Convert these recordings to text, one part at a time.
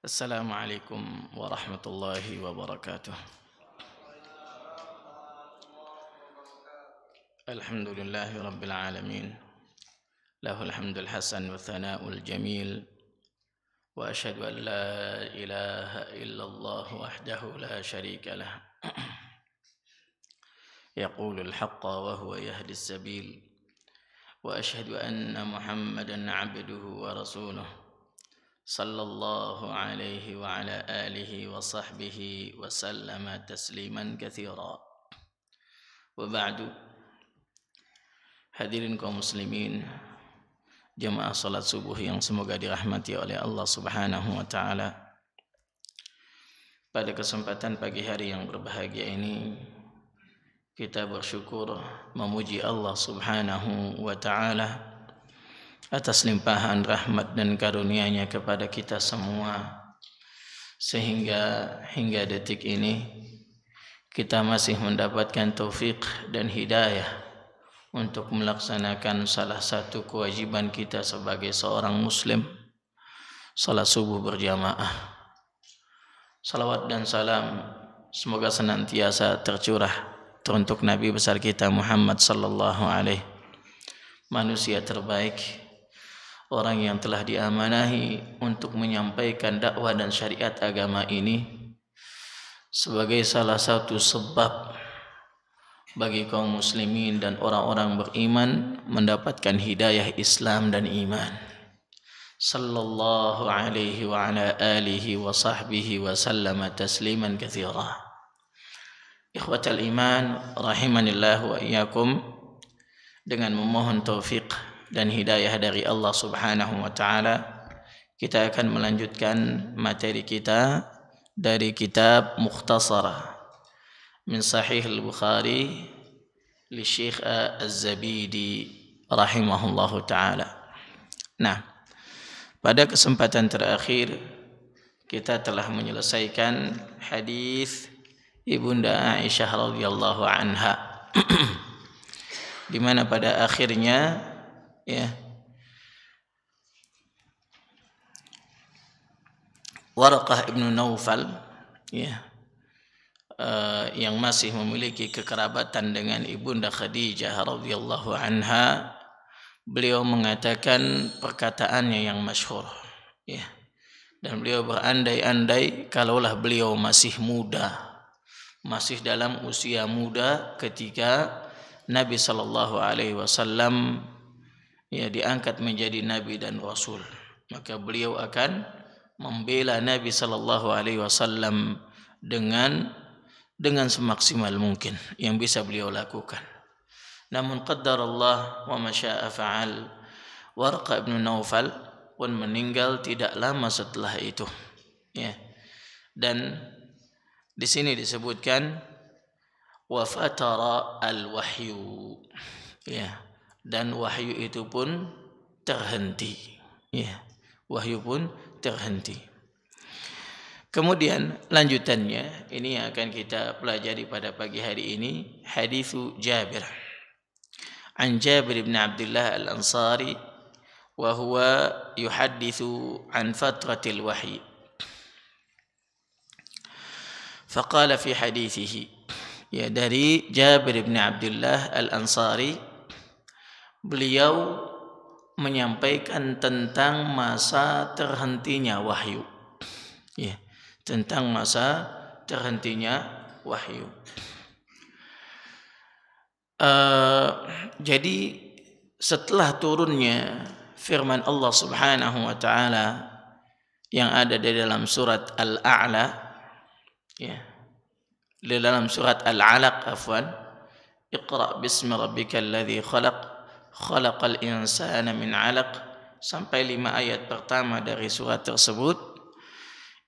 Assalamualaikum warahmatullahi wabarakatuh. Alhamdulillahi rabbil alamin. Lahul hamdul hasan wa thana'ul jamil. Wa ashhadu an la ilaha illallah wahdahu la syarika lah. Yaqulul haqqa wa huwa yahdis sabil. Wa ashhadu anna Muhammadan 'abduhu wa rasuluh. Sallallahu alaihi wa ala alihi wa sahbihi wa sallama tasliman katsira. Wa ba'du. Hadirin kaum muslimin, jemaah salat subuh yang semoga dirahmati oleh Allah Subhanahu wa taala. Pada kesempatan pagi hari yang berbahagia ini, kita bersyukur memuji Allah Subhanahu wa taala atas limpahan rahmat dan karunia-Nya kepada kita semua, sehingga hingga detik ini kita masih mendapatkan taufik dan hidayah untuk melaksanakan salah satu kewajiban kita sebagai seorang muslim, salat subuh berjamaah. Salawat dan salam semoga senantiasa tercurah teruntuk Nabi besar kita Muhammad sallallahu alaihi, manusia terbaik, orang yang telah diamanahi untuk menyampaikan dakwah dan syariat agama ini sebagai salah satu sebab bagi kaum muslimin dan orang-orang beriman mendapatkan hidayah Islam dan iman. Sallallahu alaihi wa ala alihi wa sahbihi wa sallama tasliman katsira. Ikhwatal iman rahimanillah wa iyyakum, dengan memohon taufik dan hidayah dari Allah Subhanahu wa taala, kita akan melanjutkan materi kita dari kitab Mukhtasarah min Sahih Al-Bukhari li Syekh Az-Zabidi rahimahullahu taala. Nah, pada kesempatan terakhir kita telah menyelesaikan hadis Ibunda Aisyah radhiyallahu anha di mana pada akhirnya Waraqah ibnu Naufal yang masih memiliki kekerabatan dengan Ibunda Khadijah radhiyallahu anha, beliau mengatakan perkataannya yang masyhur, dan beliau berandai-andai kalaulah beliau masih muda, masih dalam usia muda ketika Nabi sallallahu alaihi wasallam diangkat menjadi nabi dan rasul, maka beliau akan membela Nabi sallallahu alaihi wasallam dengan semaksimal mungkin yang bisa beliau lakukan. Namun qaddarallah wa ma syaa fa'al, Warqa ibn Naufal pun meninggal tidak lama setelah itu, dan di sini disebutkan wa fatara al-wahyu, dan wahyu itu pun terhenti, wahyu pun terhenti. Kemudian lanjutannya ini yang akan kita pelajari pada pagi hari ini, hadithu Jabir. An Jabir bin Abdullah Al-Ansari wa huwa yuhaddithu an fatratil wahyi. Faqala fi hadithihi, dari Jabir bin Abdullah Al-Ansari, beliau menyampaikan tentang masa terhentinya wahyu. Tentang masa terhentinya wahyu. Jadi setelah turunnya firman Allah Subhanahu wa taala yang ada di dalam surat Al-A'la, di dalam surat Al-Alaq Iqra bismi rabbikal ladzi khalaq, khalaqal insana min 'alaq, sampai 5 ayat pertama dari surat tersebut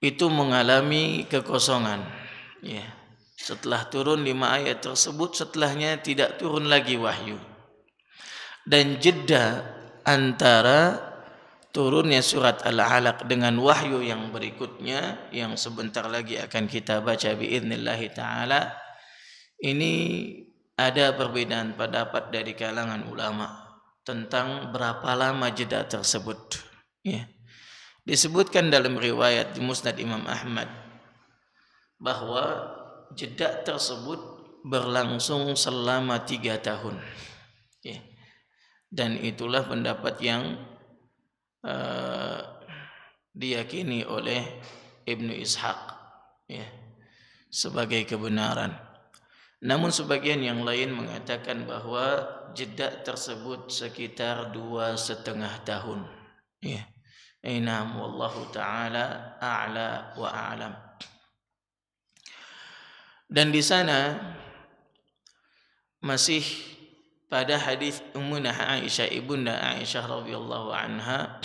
itu mengalami kekosongan. Setelah turun 5 ayat tersebut, setelahnya tidak turun lagi wahyu. Dan jeda antara turunnya surat Al-Alaq dengan wahyu yang berikutnya, yang sebentar lagi akan kita baca biidznillah ta'ala, ini ada perbedaan pendapat dari kalangan ulama tentang berapa lama jeda tersebut. Disebutkan dalam riwayat di Musnad Imam Ahmad bahwa jeda tersebut berlangsung selama 3 tahun. Ya. Dan itulah pendapat yang diyakini oleh Ibnu Ishaq, ya, sebagai kebenaran. Namun sebagian yang lain mengatakan bahwa jeda tersebut sekitar 2,5 tahun. Ya. Ainam wallahu taala a'la wa a'lam. Dan di sana masih pada hadis Ummunah Aisyah, ibunda Aisyah radhiyallahu anha,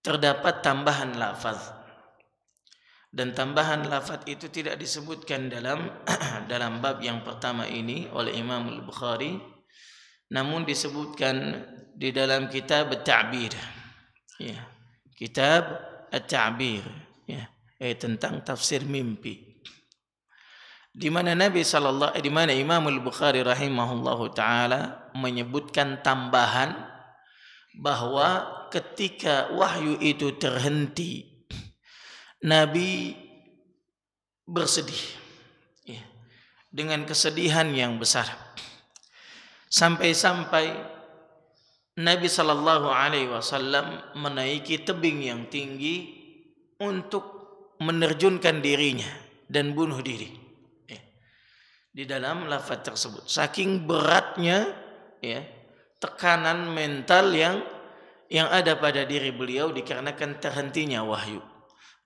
terdapat tambahan lafaz. Dan tambahan lafaz itu tidak disebutkan dalam bab yang pertama ini oleh Imam Al-Bukhari, namun disebutkan di dalam kitab At-Ta'bir. Ya, kitab At-Ta'bir, ya, tentang tafsir mimpi. Di mana Imam Al-Bukhari rahimahullahu taala menyebutkan tambahan bahwa ketika wahyu itu terhenti, Nabi bersedih, ya, dengan kesedihan yang besar, sampai-sampai Nabi sallallahu alaihi wasallam menaiki tebing yang tinggi untuk menerjunkan dirinya dan bunuh diri. Di dalam lafaz tersebut, saking beratnya, ya, tekanan mental yang ada pada diri beliau dikarenakan terhentinya wahyu.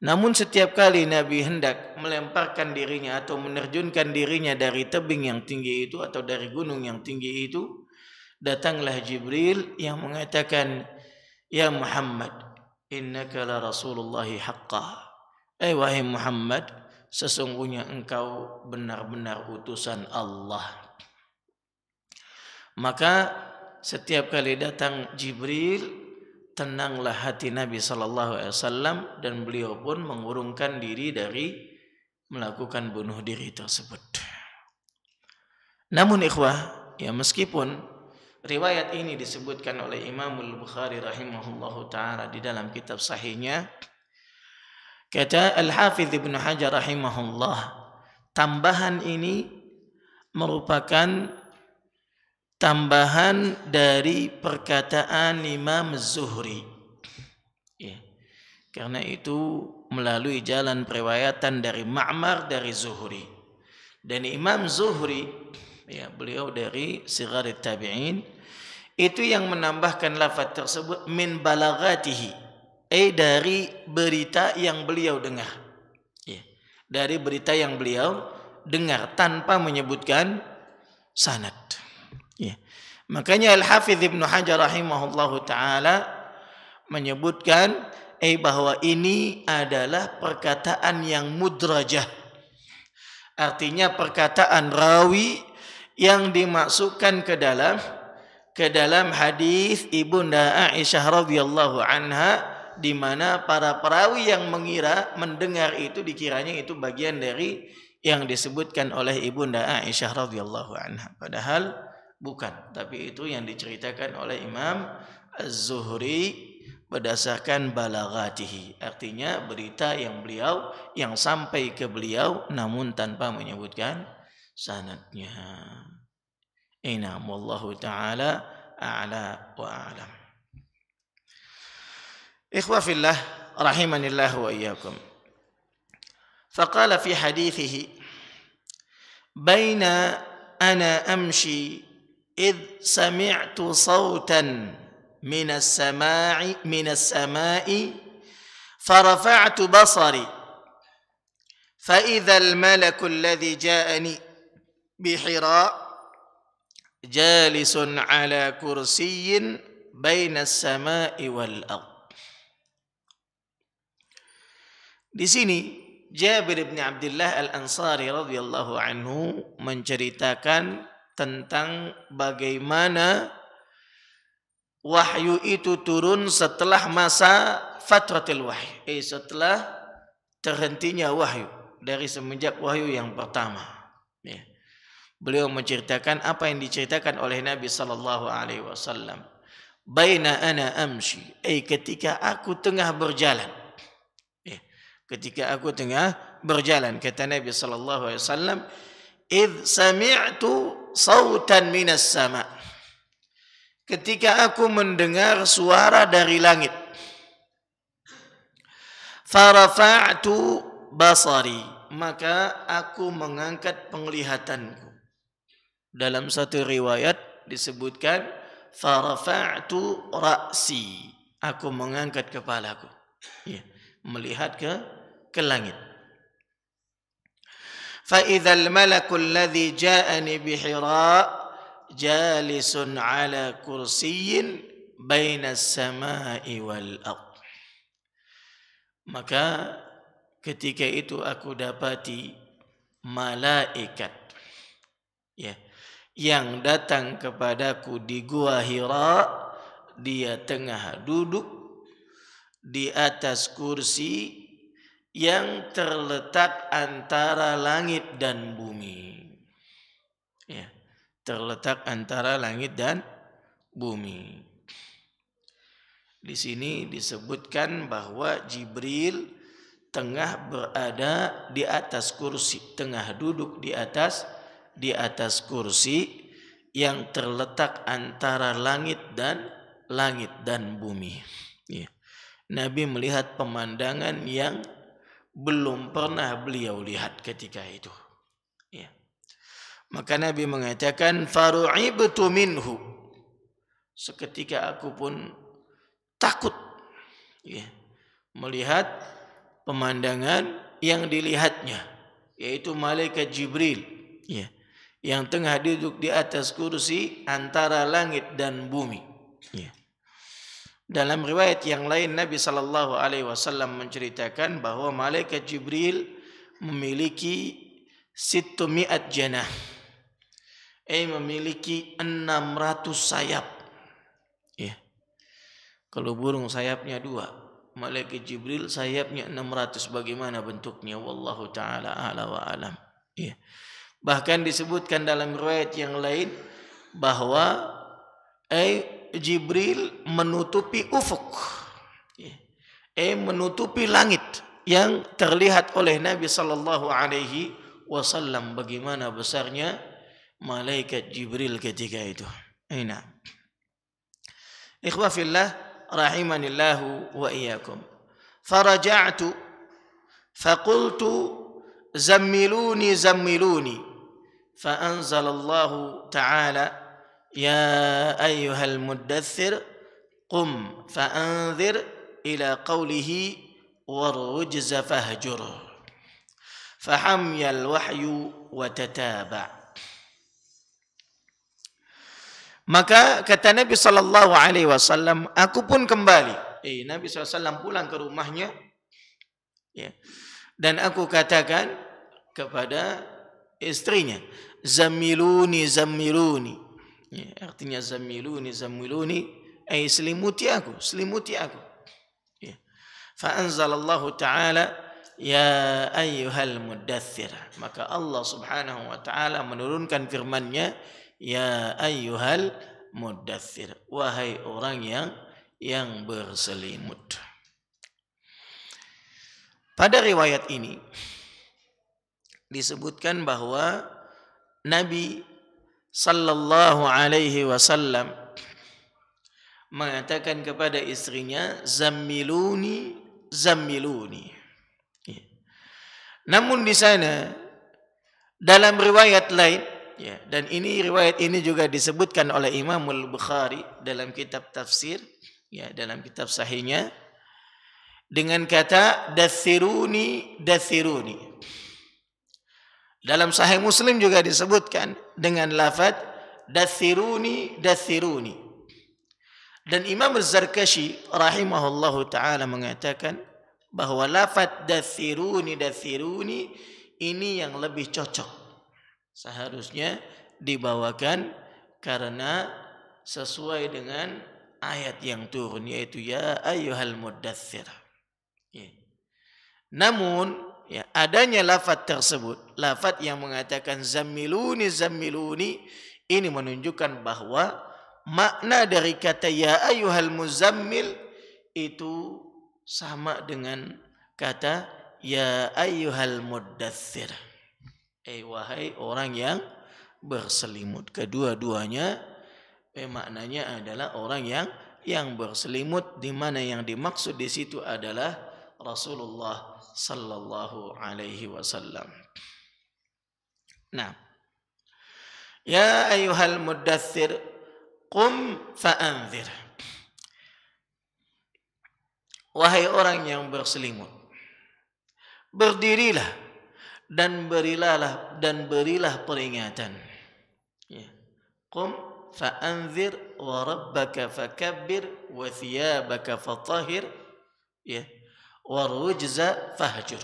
Namun setiap kali Nabi hendak melemparkan dirinya atau menerjunkan dirinya dari tebing yang tinggi itu atau dari gunung yang tinggi itu, datanglah Jibril yang mengatakan, "Ya Muhammad, innaka la Rasulullahi haqqah." Wahai Muhammad, sesungguhnya engkau benar-benar utusan Allah. Maka setiap kali datang Jibril, tenanglah hati Nabi sallallahu alaihi wasallam dan beliau pun mengurungkan diri dari melakukan bunuh diri tersebut. Namun ikhwah, ya, meskipun riwayat ini disebutkan oleh Imam Al-Bukhari rahimahullahu taala di dalam kitab sahihnya, kata Al-Hafidz Ibnu Hajar rahimahullah, tambahan ini merupakan tambahan dari perkataan Imam Zuhri. Ya. Karena itu melalui jalan periwayatan dari Ma'mar dari Zuhri. Dan Imam Zuhri, ya, beliau dari Sighar Tabi'in, itu yang menambahkan lafaz tersebut min balagatihi, dari berita yang beliau dengar. Ya. Dari berita yang beliau dengar tanpa menyebutkan sanad. Ya. Makanya Al-Hafidz Ibnu Hajar rahimahullahu taala menyebutkan bahwa ini adalah perkataan yang mudrajah. Artinya perkataan rawi yang dimasukkan ke dalam hadis Ibunda Aisyah radhiyallahu anha, di mana para perawi yang mendengar itu dikiranya itu bagian dari yang disebutkan oleh Ibunda Aisyah radhiyallahu anha, padahal bukan, tapi itu yang diceritakan oleh Imam Az-Zuhri berdasarkan balaghatihi, artinya berita yang sampai ke beliau namun tanpa menyebutkan sanadnya. Inam wallahu taala a'la wa a'lam. Ikhwa fillah rahimanillah wa iyyakum. Faqala fi hadithihi, baina ana amshi idh sami'tu sawtan min as-sama'i farafa'tu basari fa idza al-malaku alladhi ja'ani bi Hira jalisun ala kursiyyin baina as-sama'i wal ard. Di sini Jabir bin Abdullah Al-Ansari radhiyallahu anhu menceritakan tentang bagaimana wahyu itu turun setelah masa fatratul wahyi, setelah terhentinya wahyu, dari semenjak wahyu yang pertama. Ya. Beliau menceritakan apa yang diceritakan oleh Nabi sallallahu alaihi wasallam baina ana amshi, ketika aku tengah berjalan. Ketika aku tengah berjalan, kata Nabi sallallahu alaihi wasallam, id sami'tu sautan minas sama, ketika aku mendengar suara dari langit, farafa'tu basari, maka aku mengangkat penglihatanku. Dalam satu riwayat disebutkan farafa'tu ra'si, aku mengangkat kepalaku, melihat ke langit. Fa idzal malakul ladzi ja'ani bi Hira jalisun ala kursiyyin baina as-sama'i wal ardh. Maka ketika itu aku dapati malaikat yang datang kepadaku di gua Hira, dia tengah duduk di atas kursi yang terletak antara langit dan bumi. Terletak antara langit dan bumi. Di sini disebutkan bahwa Jibril tengah berada di atas kursi, tengah duduk di atas kursi yang terletak antara langit dan bumi. Nabi melihat pemandangan yang belum pernah beliau lihat ketika itu. Maka Nabi mengatakan faru'ibtu minhu, seketika aku pun takut melihat pemandangan yang dilihatnya, yaitu malaikat Jibril yang tengah duduk di atas kursi antara langit dan bumi. Dalam riwayat yang lain Nabi sallallahu alaihi wasallam menceritakan bahwa malaikat Jibril memiliki 600 janah, memiliki 600 sayap. Kalau burung sayapnya 2, malaikat Jibril sayapnya 600. Bagaimana bentuknya? Wallahu taala a'la wa alam. Bahkan disebutkan dalam riwayat yang lain bahwa Jibril menutupi ufuk, menutupi langit yang terlihat oleh Nabi sallallahu alaihi wasallam. Bagaimana besarnya malaikat Jibril ketika itu. Ikhwah fillah rahimanillahu wa iyyakum. Faraja'tu faqultu zammiluni fa anzalallahu ta'ala ya ayyuhal muddaththir qum fa'anzir ila qawlihi warujza fahjur fahamyal wahyu wa tataba'. Maka kata Nabi sallallahu alaihi wasallam, aku pun kembali. Nabi SAW pulang ke rumahnya, dan aku katakan kepada istrinya, zammiluni. Artinya zammiluni, selimuti aku. Fa anzalallahu ta'ala ya ayyuhal muddaththir. Maka Allah Subhanahu wa taala menurunkan firman-Nya, ya ayyuhal muddaththir, wahai orang yang berselimut. Pada riwayat ini disebutkan bahwa Nabi sallallahu alaihi wasallam mengatakan kepada istrinya, zammiluni. Namun di sana dalam riwayat lain, dan riwayat ini juga disebutkan oleh Imam Al-Bukhari dalam kitab tafsir, dalam kitab sahihnya, dengan kata dathiruni. Dalam Sahih Muslim juga disebutkan dengan lafaz dathiruni. Dan Imam Az-Zarkashi rahimahullahu taala mengatakan bahwa lafaz dathiruni ini yang lebih cocok, seharusnya dibawakan karena sesuai dengan ayat yang turun, yaitu ya ayyuhal muddaththir. Namun adanya lafaz tersebut, lafaz yang mengatakan zammiluni, ini menunjukkan bahwa makna dari kata ya ayyuhal muzammil itu sama dengan kata ya ayyuhal muddaththir. Wahai orang yang berselimut. Kedua-duanya maknanya adalah orang yang berselimut, di mana yang dimaksud di situ adalah Rasulullah sallallahu alaihi wasallam. Nah, ya ayyuhal muddaththir qum fa'anzir. Wahai orang yang berselimut, berdirilah dan berilah peringatan. Ya. Qum fa'anzir wa rabbaka fakabbir wa thiyabaka fatahhir, ya, wa rujza fahjur.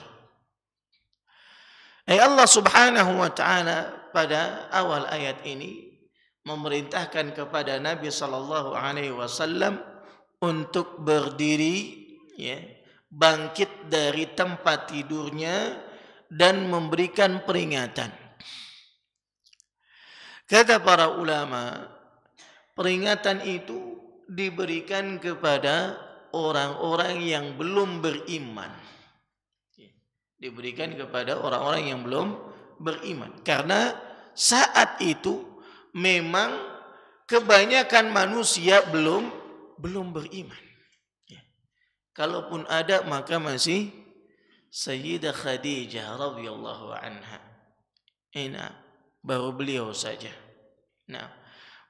Allah Subhanahu wa taala pada awal ayat ini memerintahkan kepada Nabi sallallahu alaihi wasallam untuk berdiri, ya, bangkit dari tempat tidurnya dan memberikan peringatan. Kata para ulama, peringatan itu diberikan kepada orang-orang yang belum beriman. Diberikan kepada orang-orang yang belum beriman. Karena saat itu memang kebanyakan manusia belum beriman. Kalaupun ada maka masih Sayyidah Khadijah radhiyallahu anha. Baru beliau saja. Nah,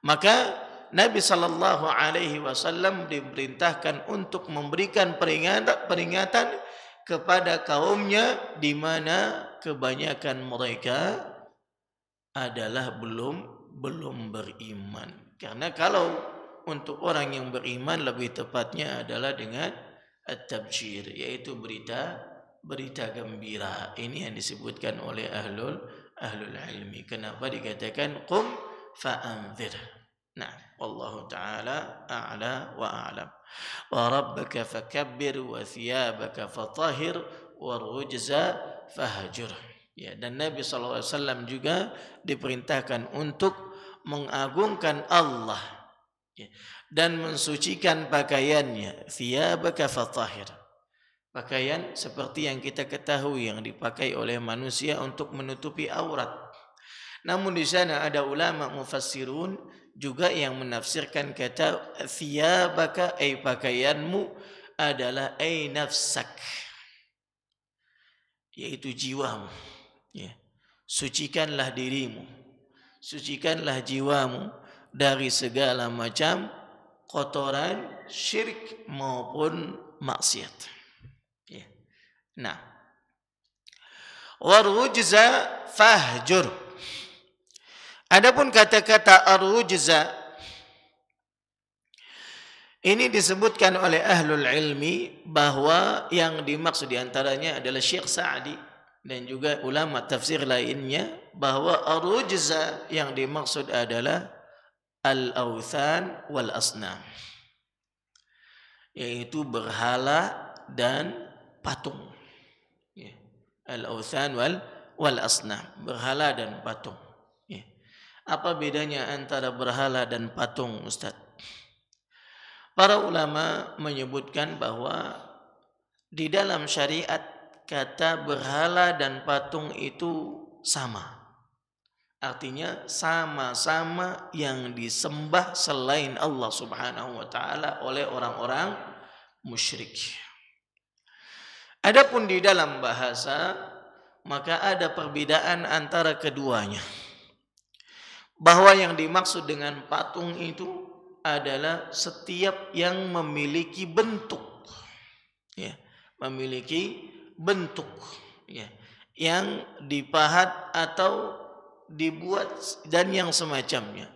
maka Nabi sallallahu alaihi wasallam diperintahkan untuk memberikan peringatan kepada kaumnya, di mana kebanyakan mereka adalah belum beriman. Karena kalau untuk orang yang beriman lebih tepatnya adalah dengan at-tabsyir, yaitu berita gembira. Ini yang disebutkan oleh ahlul ilmi. Kenapa dikatakan qum fa'anzir? Nah, wallahu taala a'la wa a'lam. Wa rabbaka fakabbir wa thiyabaka fatahhir wa rujza fahjur. Ya, dan Nabi sallallahu alaihi wasallam juga diperintahkan untuk mengagungkan Allah, ya, dan mensucikan pakaiannya. Thiyabaka fatahhir. Pakaian seperti yang kita ketahui yang dipakai oleh manusia untuk menutupi aurat. Namun di sana ada ulama mufassirun juga yang menafsirkan kata thiyabaka, pakaianmu adalah nafsak, yaitu jiwamu. Ya. Sucikanlah dirimu, sucikanlah jiwamu dari segala macam kotoran syirik maupun maksiat. Ya. Nah, warujza fahjur. Adapun kata-kata arujza ini disebutkan oleh ahlul ilmi bahwa yang dimaksud diantaranya adalah Syekh Sa'di dan juga ulama tafsir lainnya, bahwa arujza yang dimaksud adalah al-awthan wal asnam, yaitu berhala dan patung. Ya. Al-awthan wal asnam, berhala dan patung. Apa bedanya antara berhala dan patung, Ustaz? Para ulama menyebutkan bahwa di dalam syariat kata berhala dan patung itu sama. Artinya sama-sama yang disembah selain Allah Subhanahu wa taala oleh orang-orang musyrik. Adapun di dalam bahasa maka ada perbedaan antara keduanya. Bahwa yang dimaksud dengan patung itu adalah setiap yang memiliki bentuk, ya, memiliki bentuk, ya, yang dipahat atau dibuat dan yang semacamnya,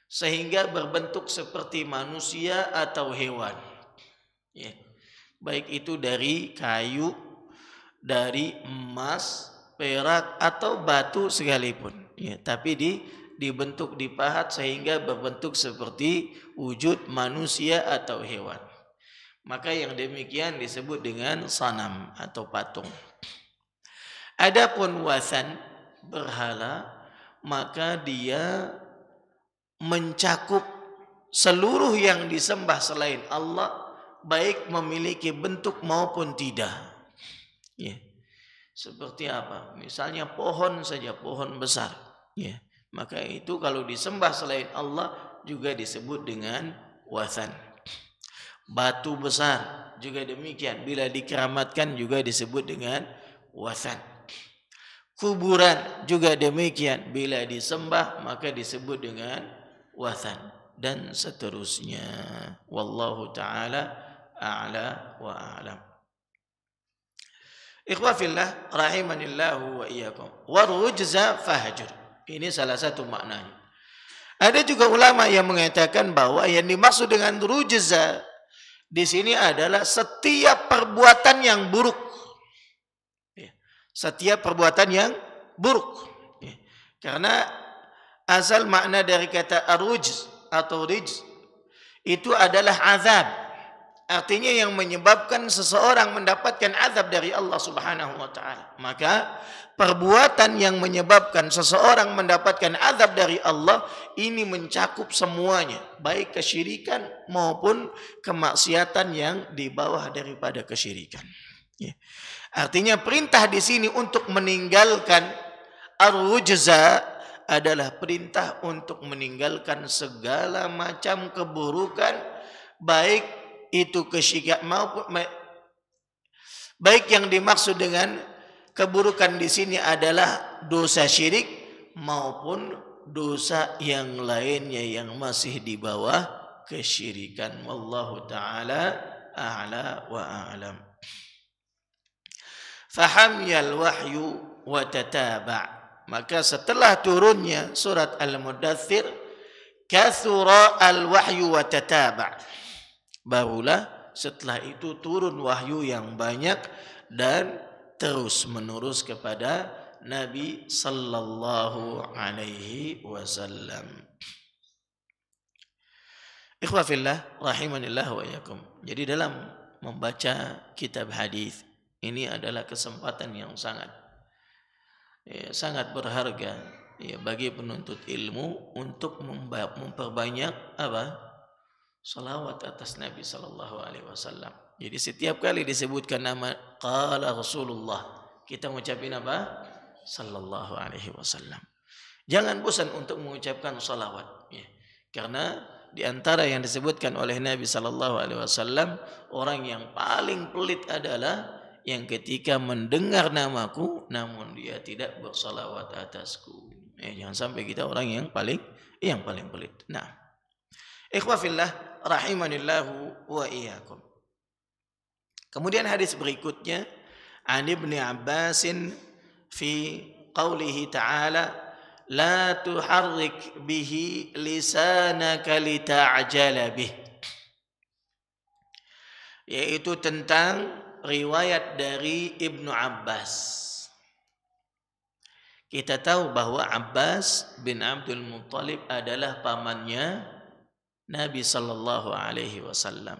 sehingga berbentuk seperti manusia atau hewan, ya, baik itu dari kayu, dari emas, perak atau batu sekalipun, ya, tapi dibentuk, dipahat sehingga berbentuk seperti wujud manusia atau hewan. Maka yang demikian disebut dengan sanam atau patung. Adapun wasan, berhala, maka dia mencakup seluruh yang disembah selain Allah, baik memiliki bentuk maupun tidak. Ya. Seperti apa? Misalnya pohon saja, pohon besar. Ya. Maka itu kalau disembah selain Allah juga disebut dengan wathan. Batu besar juga demikian. Bila dikeramatkan juga disebut dengan wathan. Kuburan juga demikian. Bila disembah maka disebut dengan wathan. Dan seterusnya. Wallahu ta'ala a'la wa a'lam. Ikhwafillah rahimanillahu wa iyyakum. Warujza fahjur. Ini salah satu maknanya. Ada juga ulama yang mengatakan bahwa yang dimaksud dengan rujza di sini adalah setiap perbuatan yang buruk. Setiap perbuatan yang buruk. Karena asal makna dari kata arujz atau rijz itu adalah azab. Artinya yang menyebabkan seseorang mendapatkan azab dari Allah Subhanahu wa taala. Maka perbuatan yang menyebabkan seseorang mendapatkan azab dari Allah ini mencakup semuanya, baik kesyirikan maupun kemaksiatan yang di bawah daripada kesyirikan. Ya. Artinya perintah di sini untuk meninggalkan ar-rujza adalah perintah untuk meninggalkan segala macam keburukan, baik itu kesyirikan maupun baik yang dimaksud dengan keburukan di sini adalah dosa syirik maupun dosa yang lainnya yang masih di bawah kesyirikan. Wallahu ta'ala a'la wa a'lam. Fahamyal wahyu wa tataba'. Maka setelah turunnya surat Al-Mudaththir, kathura al-wahyu wa tataba'. Barulah setelah itu turun wahyu yang banyak dan terus menerus kepada Nabi sallallahu alaihi wasallam. Ikhwafillah rahimanillah wa iyyakum. Jadi dalam membaca kitab hadis ini adalah kesempatan yang sangat berharga bagi penuntut ilmu untuk memperbanyak salawat atas Nabi sallallahu alaihi wasallam. Jadi setiap kali disebutkan nama qala Rasulullah, kita mengucapkan apa? Sallallahu alaihi wasallam. Jangan bosan untuk mengucapkan salawat, karena di antara yang disebutkan oleh Nabi sallallahu alaihi wasallam, orang yang paling pelit adalah yang ketika mendengar namaku namun dia tidak bersalawat atasku. Jangan sampai kita orang yang paling pelit. Nah, ikhwafillah rahimanillahu wa iyyakum. Kemudian hadis berikutnya an Ibnu Abbasin fi qaulihi ta'ala la tuharrik bihi lisanaka lita'jala bih, yaitu tentang riwayat dari Ibnu Abbas. Kita tahu bahwa Abbas bin Abdul Muttalib adalah pamannya Nabi sallallahu alaihi wasallam.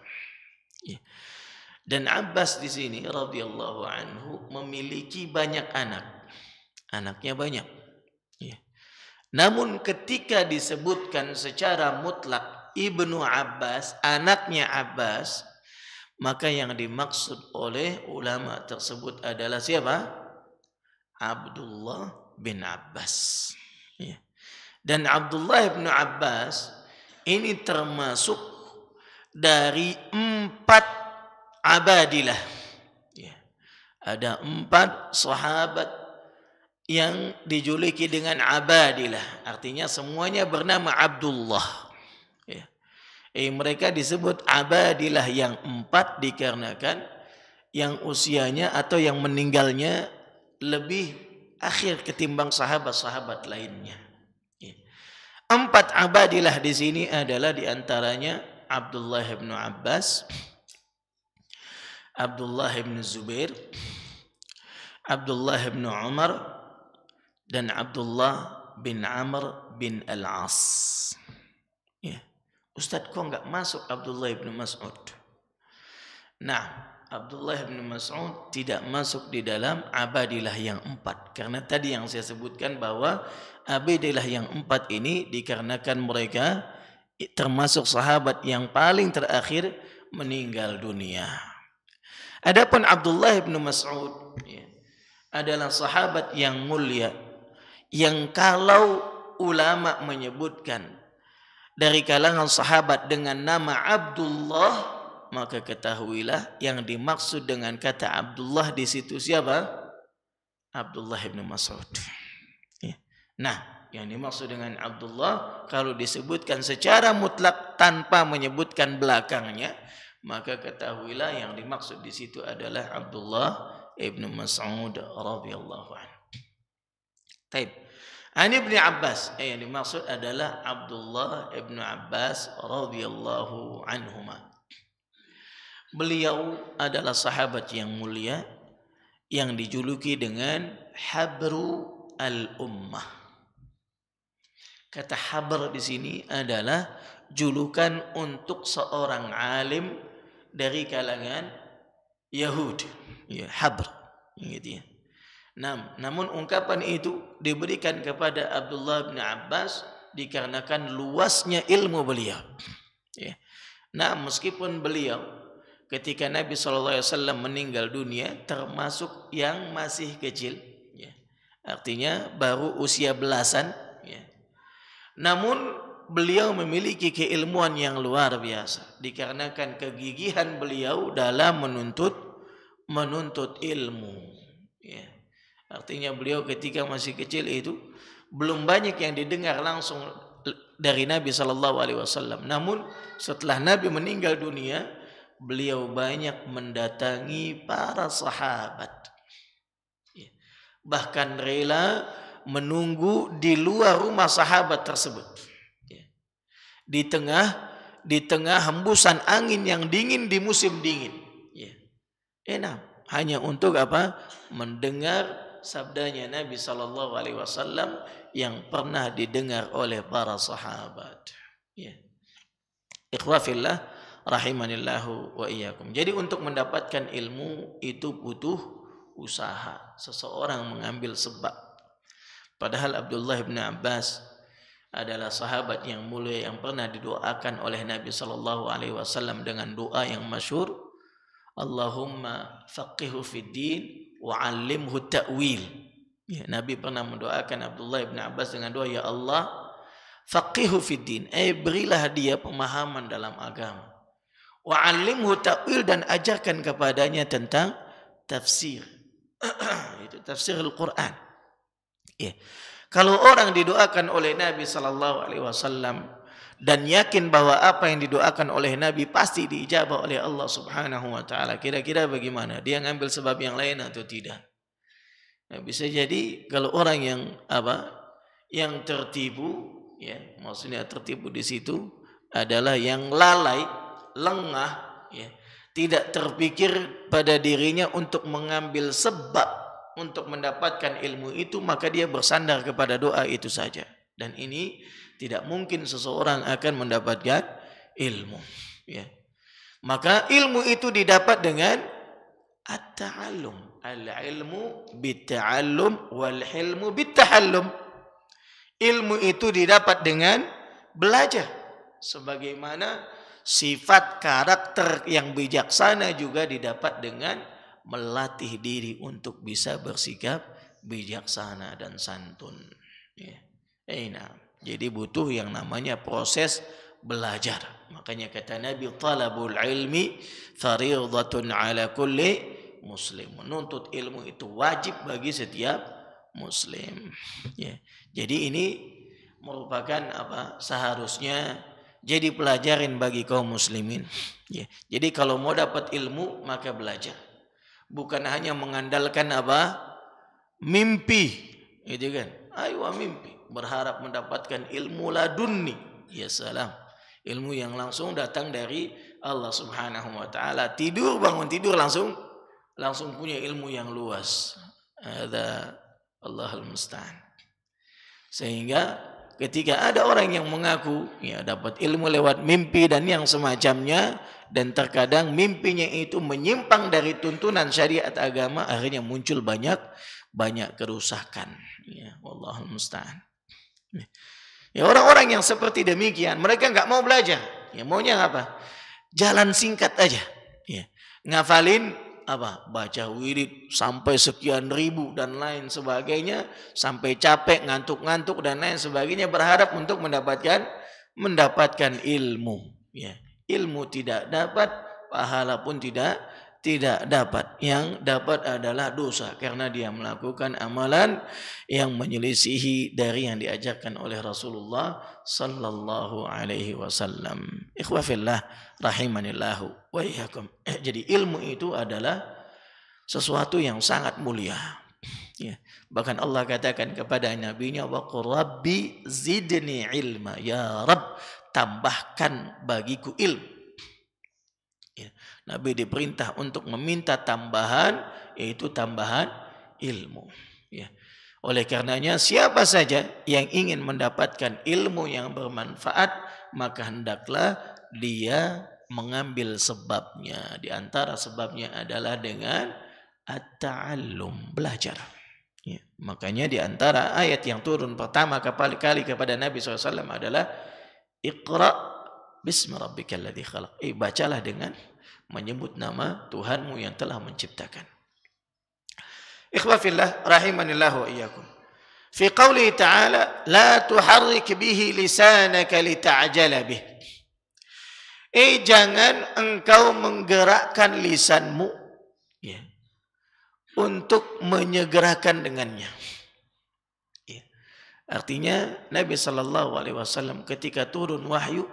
Dan Abbas di sini radhiyallahu anhu memiliki banyak anak. Anaknya banyak. Namun ketika disebutkan secara mutlak Ibnu Abbas, anaknya Abbas, maka yang dimaksud oleh ulama tersebut adalah siapa? Abdullah bin Abbas. Dan Abdullah bin Abbas ini termasuk dari 4 abadilah. Ada 4 sahabat yang dijuluki dengan abadilah. Artinya semuanya bernama Abdullah. Mereka disebut abadilah yang 4 dikarenakan yang usianya atau yang meninggalnya lebih akhir ketimbang sahabat-sahabat lainnya. 4 abadilah di sini adalah diantaranya Abdullah bin Abbas, Abdullah bin Zubair, Abdullah bin Umar, dan Abdullah bin Amr bin Al-As. Ustaz, kok enggak masuk Abdullah bin Mas'ud? Nah, Abdullah bin Mas'ud tidak masuk di dalam abadilah yang 4. Karena tadi yang saya sebutkan bahwa abadilah yang 4 ini dikarenakan mereka termasuk sahabat yang paling terakhir meninggal dunia. Adapun Abdullah bin Mas'ud adalah sahabat yang mulia, yang kalau ulama menyebutkan dari kalangan sahabat dengan nama Abdullah, maka ketahuilah yang dimaksud dengan kata Abdullah di situ siapa? Abdullah bin Mas'ud. Nah, yang dimaksud dengan Abdullah kalau disebutkan secara mutlak tanpa menyebutkan belakangnya, maka ketahuilah yang dimaksud di situ adalah Abdullah ibn Mas'ud radhiyallahu anhu. Taib. An Ibnu Abbas, yang dimaksud adalah Abdullah ibn Abbas radhiyallahu anhuma. Beliau adalah sahabat yang mulia yang dijuluki dengan Habru al-Ummah. Kata habr di sini adalah julukan untuk seorang alim dari kalangan Yahud. Ya, habr, gitu ya. Namun ungkapan itu diberikan kepada Abdullah bin Abbas dikarenakan luasnya ilmu beliau. Ya. Nah, meskipun beliau ketika Nabi SAW meninggal dunia termasuk yang masih kecil, ya. Artinya baru usia belasan, ya. Namun beliau memiliki keilmuan yang luar biasa dikarenakan kegigihan beliau dalam menuntut ilmu. Ya. Artinya beliau ketika masih kecil itu belum banyak yang didengar langsung dari Nabi SAW. Namun setelah Nabi meninggal dunia, beliau banyak mendatangi para sahabat. Ya. Bahkan rela menunggu di luar rumah sahabat tersebut. Di tengah hembusan angin yang dingin di musim dingin. Hanya untuk apa? Mendengar sabdanya Nabi SAW yang pernah didengar oleh para sahabat. Ikhwafillah rahimanillahu wa iyyakum. Jadi untuk mendapatkan ilmu itu butuh usaha. Seseorang mengambil sebab. Padahal Abdullah bin Abbas adalah sahabat yang mulia yang pernah didoakan oleh Nabi SAW dengan doa yang masyhur, Allahumma faqihhu fid din wa 'allimhu ta'wil. Ya, Nabi pernah mendoakan Abdullah bin Abbas dengan doa, ya Allah, faqihhu fid din, berilah dia pemahaman dalam agama. Wa 'allimhu ta'wil, dan ajarkan kepadanya tentang tafsir. Itu tafsir Al-Qur'an. Ya. Kalau orang didoakan oleh Nabi SAW dan yakin bahwa apa yang didoakan oleh Nabi pasti diijabah oleh Allah Subhanahu wa taala, kira-kira bagaimana? Dia ngambil sebab yang lain atau tidak? Nah, bisa jadi kalau orang yang tertipu, ya, maksudnya tertipu di situ adalah yang lalai, lengah, ya, tidak terpikir pada dirinya untuk mengambil sebab untuk mendapatkan ilmu itu, maka dia bersandar kepada doa itu saja. Dan ini tidak mungkin seseorang akan mendapatkan ilmu. Ya. Maka ilmu itu didapat dengan at-ta'allum. Al-ilmu bit-ta'allum wal-hilmu bit-tahallum. Ilmu itu didapat dengan belajar. Sebagaimana sifat karakter yang bijaksana juga didapat dengan melatih diri untuk bisa bersikap bijaksana dan santun. Jadi butuh yang namanya proses belajar. Makanya kata Nabi, talabul ilmi fariidatun ala kulli muslim. Menuntut ilmu itu wajib bagi setiap muslim. Jadi ini merupakan seharusnya jadi pelajaran bagi kaum muslimin. Jadi kalau mau dapat ilmu maka belajar. Bukan hanya mengandalkan mimpi, gitu kan? Ayo mimpi, berharap mendapatkan ilmu ladunni. Ya salam, ilmu yang langsung datang dari Allah Subhanahu wa taala. Bangun tidur langsung punya ilmu yang luas. Ada Allahul musta'an. Sehingga ketika ada orang yang mengaku dapat ilmu lewat mimpi dan yang semacamnya, dan terkadang mimpinya itu menyimpang dari tuntunan syariat agama, akhirnya muncul banyak kerusakan. Wallahul musta'an. Ya, orang-orang yang seperti demikian, mereka nggak mau belajar. Ya, maunya apa? Jalan singkat aja. Ya, ngafalin apa? Baca wirid sampai sekian ribu dan lain sebagainya, sampai capek, ngantuk-ngantuk dan lain sebagainya, berharap untuk mendapatkan ilmu. Ya, ilmu tidak dapat, pahala pun tidak dapat. Yang dapat adalah dosa karena dia melakukan amalan yang menyelisihi dari yang diajarkan oleh Rasulullah sallallahu alaihi wasallam. Ikhwah fillah rahimanillahu wa iyyakum. Jadi ilmu itu adalah sesuatu yang sangat mulia. Ya. Bahkan Allah katakan kepada nabinya, wa qur rabbi zidni ilma, ya Rabb tambahkan bagiku ilmu. Ya. Nabi diperintah untuk meminta tambahan, yaitu tambahan ilmu. Ya. Oleh karenanya siapa saja yang ingin mendapatkan ilmu yang bermanfaat, maka hendaklah dia mengambil sebabnya. Di antara sebabnya adalah dengan at-ta'allum, belajar. Ya. Makanya di antara ayat yang turun pertama kali kepada Nabi SAW adalah Iqra' bismi rabbikal ladzi khalaq. Bacalah dengan menyebut nama Tuhanmu yang telah menciptakan. Ikhwah fillah rahimanillahu wa iyyakum. Fi qouli ta'ala la tuharrik bihi lisanaka lita'jala bih. Jangan engkau menggerakkan lisanmu ya, untuk menyegerakan dengannya. Ya. Artinya Nabi sallallahu alaihi wasallam ketika turun wahyu,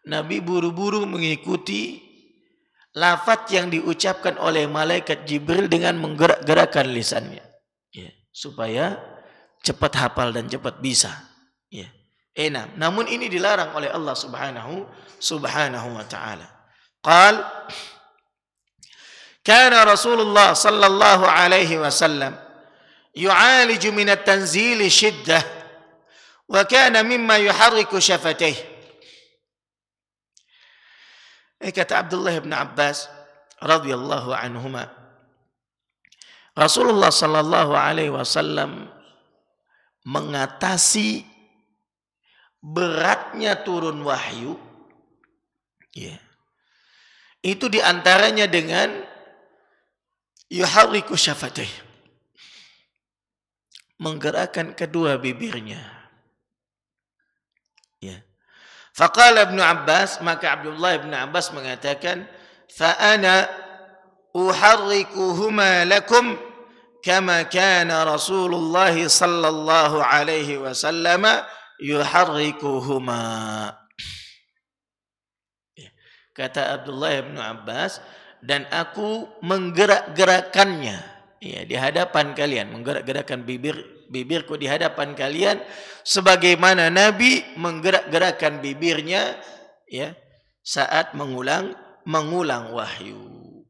Nabi buru-buru mengikuti lafaz yang diucapkan oleh malaikat Jibril dengan menggerak-gerakkan lisannya, ya, supaya cepat hafal dan cepat bisa. Ya. Namun ini dilarang oleh Allah subhanahu wa ta'ala. Qal kana Rasulullah sallallahu alaihi wasallam yu'aliju min at-tanzil shiddah wa kana mimma yuharriku shafatayhi. Kata Abdullah bin Abbas radhiyallahu anhuma, Rasulullah sallallahu alaihi wasallam mengatasi beratnya turun wahyu, ya, itu diantaranya dengan yuharriku syafatih, menggerakkan kedua bibirnya. Ya. Faqala Ibnu Abbas, maka Abdullah bin Abbas mengatakan, fa ana uharrikuhuma lakum kama kana Rasulullah sallallahu alaihi wasallam yuharrikuhuma. Kata Abdullah bin Abbas, dan aku menggerak-gerakannya, ya, di hadapan kalian, menggerak-gerakkan bibirku di hadapan kalian sebagaimana Nabi menggerak-gerakkan bibirnya, ya, saat mengulang wahyu.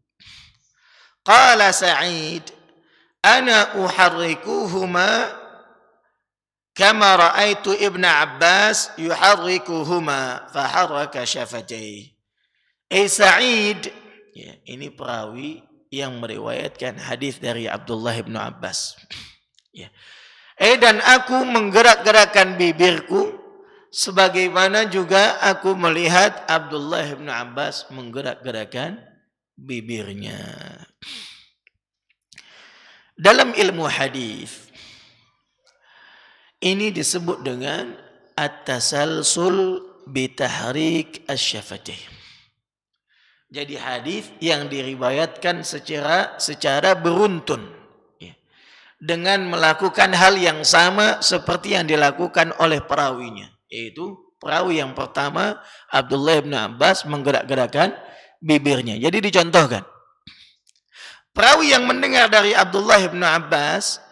Qala Sa'id, ana uharrikuhuma kama ra'aitu Ibn Abbas yuharrikuhuma faharraka syafatayhi. Sa'id, ya, ini perawi yang meriwayatkan hadis dari Abdullah bin Abbas. Ya. Dan aku menggerak-gerakkan bibirku sebagaimana juga aku melihat Abdullah bin Abbas menggerak-gerakkan bibirnya. Dalam ilmu hadis ini disebut dengan at-tasalsul bitahrik asy-syafatih. Jadi hadis yang diriwayatkan secara beruntun, ya, dengan melakukan hal yang sama seperti yang dilakukan oleh perawinya, yaitu perawi yang pertama Abdullah bin Abbas menggerak-gerakkan bibirnya. Jadi dicontohkan, perawi yang mendengar dari Abdullah bin Abbas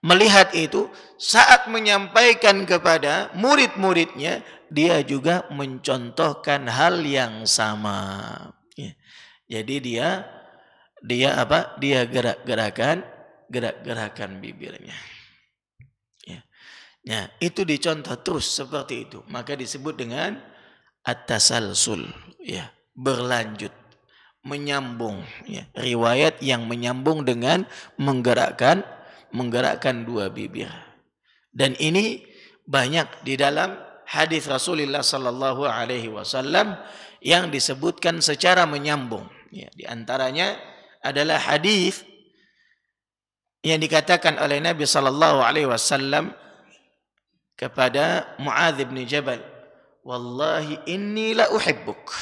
melihat itu, saat menyampaikan kepada murid-muridnya, dia juga mencontohkan hal yang sama. Ya. Jadi dia gerak-gerakan bibirnya. Ya. Nah, itu dicontoh terus seperti itu, maka disebut dengan at-tasalsul, ya, berlanjut, menyambung, ya, riwayat yang menyambung dengan menggerakkan dua bibir. Dan ini banyak di dalam hadis Rasulullah sallallahu alaihi wasallam yang disebutkan secara menyambung. Ya, di antaranya adalah hadis yang dikatakan oleh Nabi sallallahu alaihi wasallam kepada Muadz bin Jabal, "Wallahi inni la uhibbuk."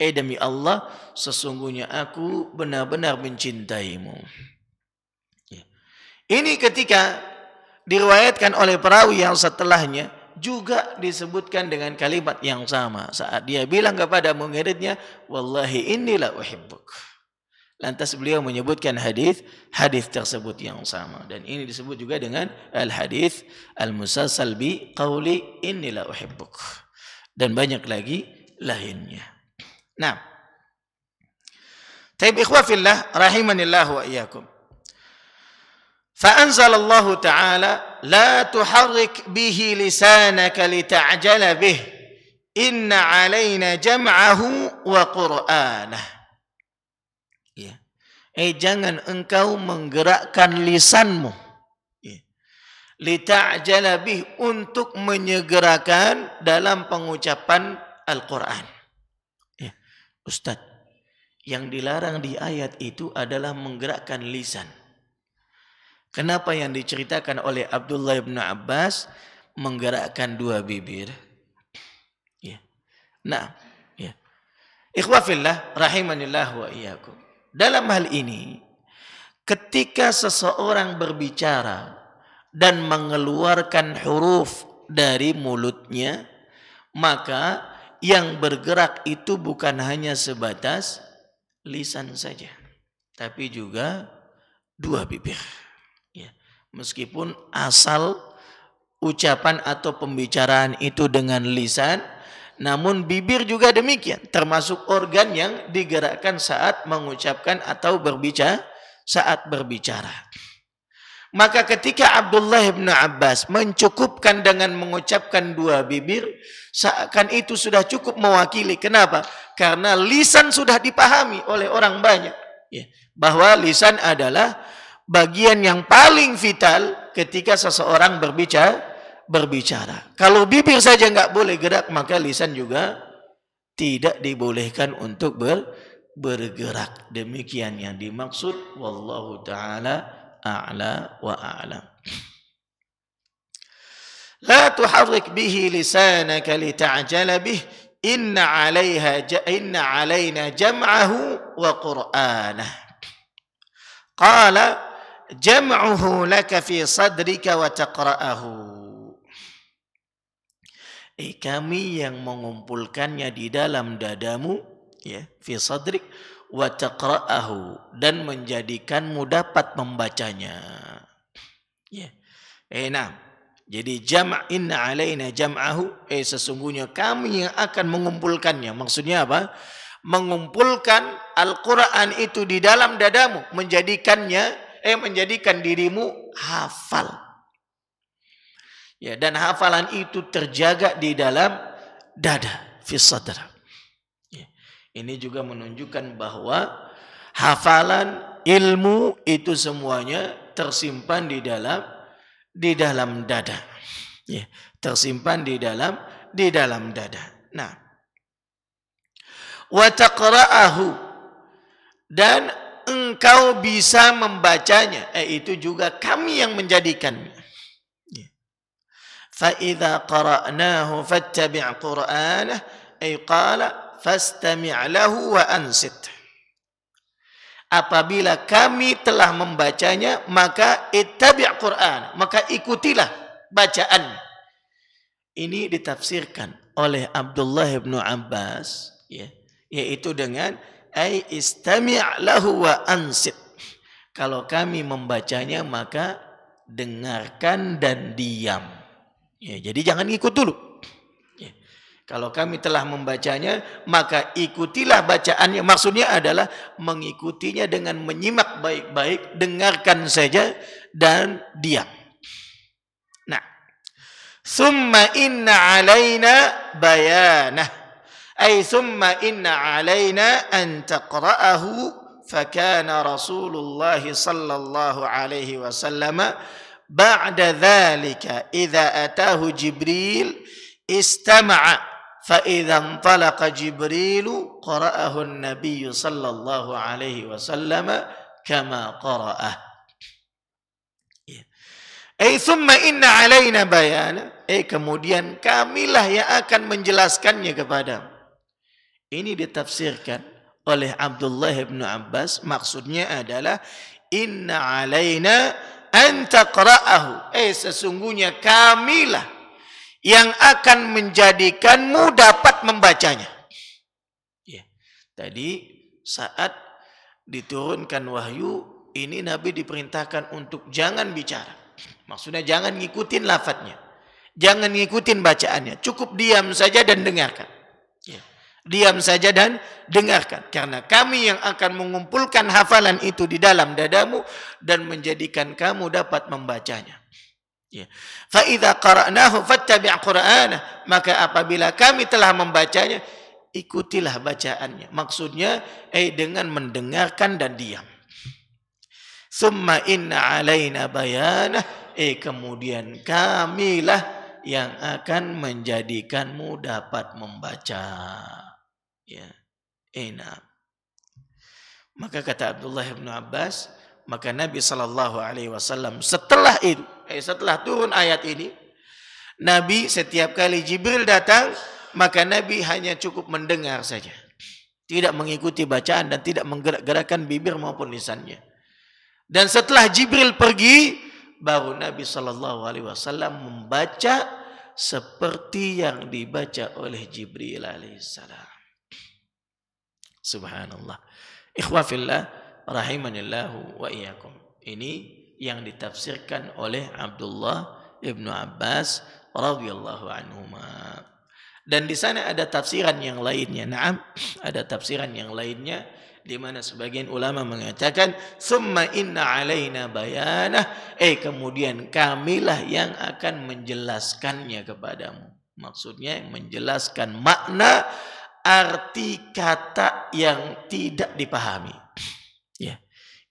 Demi Allah, sesungguhnya aku benar-benar mencintaimu. Ya. Ini ketika diriwayatkan oleh perawi yang setelahnya juga disebutkan dengan kalimat yang sama saat dia bilang kepada muridnya, "Wallahi inni la uhibbuk." Lantas beliau menyebutkan hadis tersebut yang sama, dan ini disebut juga dengan al-hadis al-musalsal bi qauli inni la uhibbuk, dan banyak lagi lainnya. Nah, taib ikhwah fillah rahimanillah wa iyyakum. Fa anzalallahu ta'ala la tuharrik bihi lisanaka lita'jala bih inna 'alaina jam'ahu wa qur'anah. Ya. Jangan engkau menggerakkan lisanmu, ya, lita'jala bih, untuk menyegerakan dalam pengucapan Al-Quran. Ustaz, yang dilarang di ayat itu adalah menggerakkan lisan. Kenapa yang diceritakan oleh Abdullah bin Abbas menggerakkan dua bibir? Ya. Nah, ya. Ikhwah fillah rahimanillah wa iyyakum. Dalam hal ini, ketika seseorang berbicara dan mengeluarkan huruf dari mulutnya, maka yang bergerak itu bukan hanya sebatas lisan saja, tapi juga dua bibir. Ya. Meskipun asal ucapan atau pembicaraan itu dengan lisan, namun bibir juga demikian, termasuk organ yang digerakkan saat mengucapkan atau berbicara. Maka ketika Abdullah bin Abbas mencukupkan dengan mengucapkan dua bibir, seakan itu sudah cukup mewakili. Kenapa? Karena lisan sudah dipahami oleh orang banyak, ya, bahwa lisan adalah bagian yang paling vital ketika seseorang berbicara. Kalau bibir saja nggak boleh gerak, maka lisan juga tidak dibolehkan untuk bergerak. Demikian yang dimaksud. Wallahu ta'ala a'la wa a'lam. La tuharrik bihi lisanaka lita'jala bih inna 'alaina jam'ahu wa qur'anah. Qala jam'uhu laka fi sadrika wa taqra'ahu. Kami yang mengumpulkannya di dalam dadamu, ya, fi sadrik, wa taqra'ahu, dan menjadikanmu dapat membacanya. Ya. Nah, jadi inna 'alaina jam'ahu, sesungguhnya kami yang akan mengumpulkannya. Maksudnya apa? Mengumpulkan Al-Quran itu di dalam dadamu, menjadikan dirimu hafal. Ya, dan hafalan itu terjaga di dalam dada, fi sadr. Ya. Ini juga menunjukkan bahwa hafalan ilmu itu semuanya tersimpan di dalam dada. Ya, tersimpan di dalam dada. Nah, wa taqra'ahu, dan engkau bisa membacanya, itu juga kami yang menjadikannya. Fa idza qara'nahu fattabi' qur'anah, qala fastami' lahu wa ansit. Apabila kami telah membacanya, maka ittabi' qur'an, maka ikutilah bacaan. Ini ditafsirkan oleh Abdullah bin Abbas, ya, yaitu dengan istami' lahu wa ansit. Kalau kami membacanya, maka dengarkan dan diam. Ya, jadi jangan ikut dulu. Ya. Kalau kami telah membacanya, maka ikutilah bacaannya. Maksudnya adalah mengikutinya dengan menyimak baik-baik, dengarkan saja dan diam. Nah, summa inna 'alaina bayanah, summa inna 'alaina an taqra'ahu, fakana Rasulullah sallallahu alaihi wasallam ba'da dzalika idza atahu Jibril istama'a fa idza intalaqa Jibrilu qara'ahu an-nabiy sallallahu alaihi wasallam kama qara'ah. Thumma inna alaina bayana. Kemudian kamilah yang akan menjelaskannya kepadamu. Ini ditafsirkan oleh Abdullah bin Abbas. Maksudnya adalah inna alaina an taqra'ahu. Sesungguhnya kamilah yang akan menjadikanmu dapat membacanya. Tadi saat diturunkan wahyu, ini Nabi diperintahkan untuk jangan bicara. Maksudnya jangan ngikutin lafadznya, jangan ngikutin bacaannya, cukup diam saja dan dengarkan. Diam saja dan dengarkan, karena kami yang akan mengumpulkan hafalan itu di dalam dadamu dan menjadikan kamu dapat membacanya. Fa idza qara'nahu fattabi' qur'anah, maka apabila kami telah membacanya, ikutilah bacaannya. Maksudnya dengan mendengarkan dan diam. Summa inna alaina bayanah, kemudian kamilah yang akan menjadikanmu dapat membaca. Maka kata Abdullah bin Abbas, maka Nabi SAW setelah itu, setelah turun ayat ini, Nabi setiap kali Jibril datang, maka Nabi hanya cukup mendengar saja, tidak mengikuti bacaan dan tidak menggerak-gerakkan bibir maupun lisannya. Dan setelah Jibril pergi, baru Nabi SAW membaca seperti yang dibaca oleh Jibril alaihissalam. Subhanallah. Ikhwafillah rahimanillahu wa iyyakum. Ini yang ditafsirkan oleh Abdullah ibnu Abbas radhiyallahu anhuma. Dan di sana ada tafsiran yang lainnya. Naam, ada tafsiran yang lainnya di mana sebagian ulama mengatakan summa inna alaina bayanah, kemudian kamilah yang akan menjelaskannya kepadamu. Maksudnya menjelaskan makna arti kata yang tidak dipahami.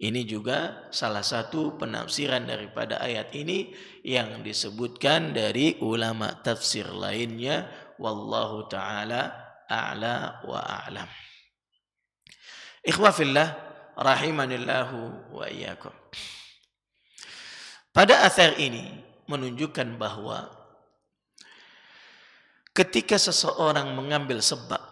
Ini juga salah satu penafsiran daripada ayat ini yang disebutkan dari ulama tafsir lainnya. Wallahu ta'ala a'la wa a'lam. Ikhwafillah rahimanillahu wa iyyakum. Pada athar ini menunjukkan bahwa ketika seseorang mengambil sebab,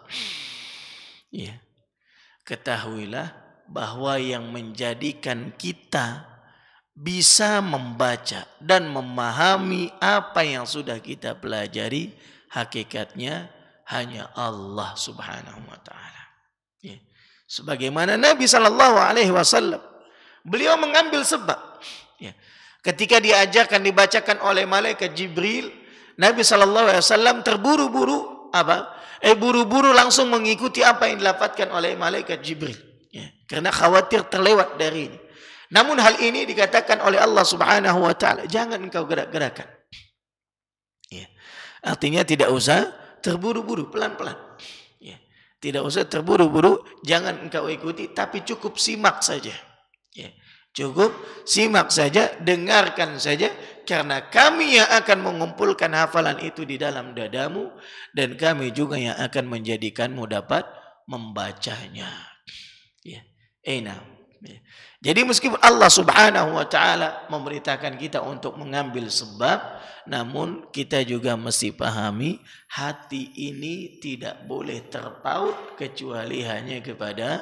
ketahuilah bahwa yang menjadikan kita bisa membaca dan memahami apa yang sudah kita pelajari, hakikatnya hanya Allah Subhanahu wa taala. Sebagaimana Nabi SAW, beliau mengambil sebab. Ketika diajarkan, dibacakan oleh malaikat Jibril, Nabi SAW terburu-buru buru-buru langsung mengikuti apa yang dilafadzkan oleh malaikat Jibril. Karena khawatir terlewat dari ini. Namun hal ini dikatakan oleh Allah Subhanahu wa taala, jangan engkau gerak-gerakan. Artinya tidak usah terburu-buru, pelan-pelan. Tidak usah terburu-buru, jangan engkau ikuti, tapi cukup simak saja. Cukup simak saja, dengarkan saja, karena kami yang akan mengumpulkan hafalan itu di dalam dadamu, dan kami juga yang akan menjadikanmu dapat membacanya. Jadi meskipun Allah Subhanahu wa taala memberitakan kita untuk mengambil sebab, namun kita juga mesti pahami hati ini tidak boleh terpaut kecuali hanya kepada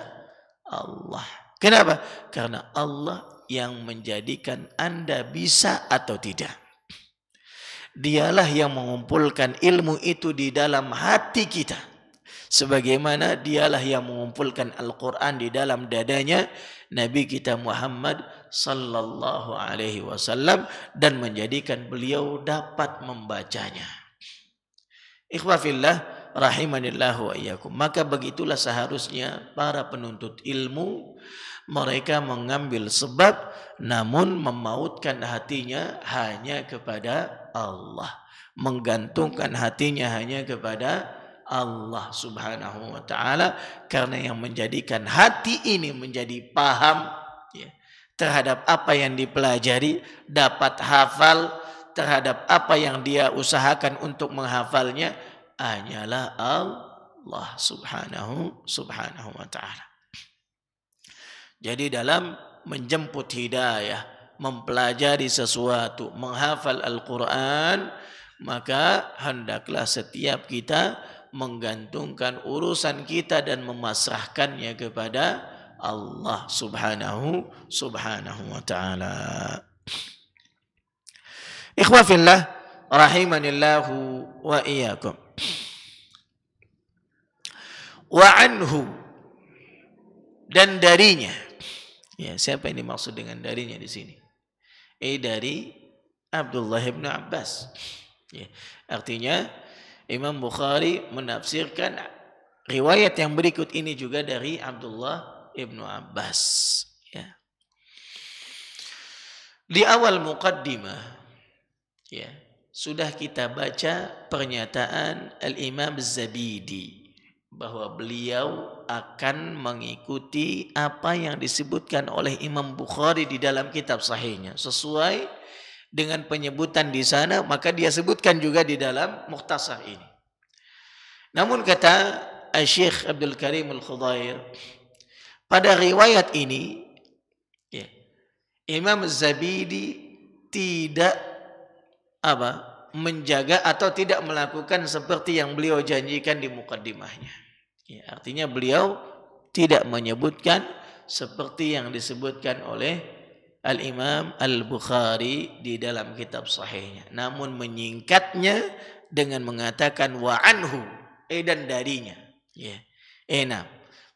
Allah. Kenapa? Karena Allah yang menjadikan Anda bisa atau tidak. Dialah yang mengumpulkan ilmu itu di dalam hati kita. Sebagaimana dialah yang mengumpulkan Al-Quran di dalam dadanya Nabi kita Muhammad sallallahu alaihi wasallam dan menjadikan beliau dapat membacanya. Ikhwafillah rahimanillahu wa iyyakum. Maka begitulah seharusnya para penuntut ilmu, mereka mengambil sebab namun memautkan hatinya hanya kepada Allah, menggantungkan hatinya hanya kepada Allah Subhanahu wa taala, karena yang menjadikan hati ini menjadi paham terhadap apa yang dipelajari, dapat hafal terhadap apa yang dia usahakan untuk menghafalnya, hanyalah Allah subhanahu wa ta'ala. Jadi dalam menjemput hidayah, mempelajari sesuatu, menghafal Al-Quran, maka hendaklah setiap kita menggantungkan urusan kita dan memasrahkannya kepada Allah subhanahu wa ta'ala. Ikhwa fillah rahimanillahu wa iyyakum. Wa anhu, dan darinya. Ya, siapa yang dimaksud dengan darinya di sini? Dari Abdullah bin Abbas. Ya, artinya Imam Bukhari menafsirkan riwayat yang berikut ini juga dari Abdullah bin Abbas. Ya. Di awal muqaddimah, ya, sudah kita baca pernyataan Al-Imam Az-Zabidi bahwa beliau akan mengikuti apa yang disebutkan oleh Imam Bukhari di dalam kitab sahihnya. Sesuai dengan penyebutan di sana, maka dia sebutkan juga di dalam Mukhtasar ini. Namun kata Syekh Abdul Karim Al-Khudair, pada riwayat ini, ya, Imam Az-Zabidi tidak menjaga atau tidak melakukan seperti yang beliau janjikan di mukaddimahnya. Ya, artinya beliau tidak menyebutkan seperti yang disebutkan oleh Al-Imam Al-Bukhari di dalam kitab sahihnya. Namun menyingkatnya dengan mengatakan wa anhu, dan darinya. Ya.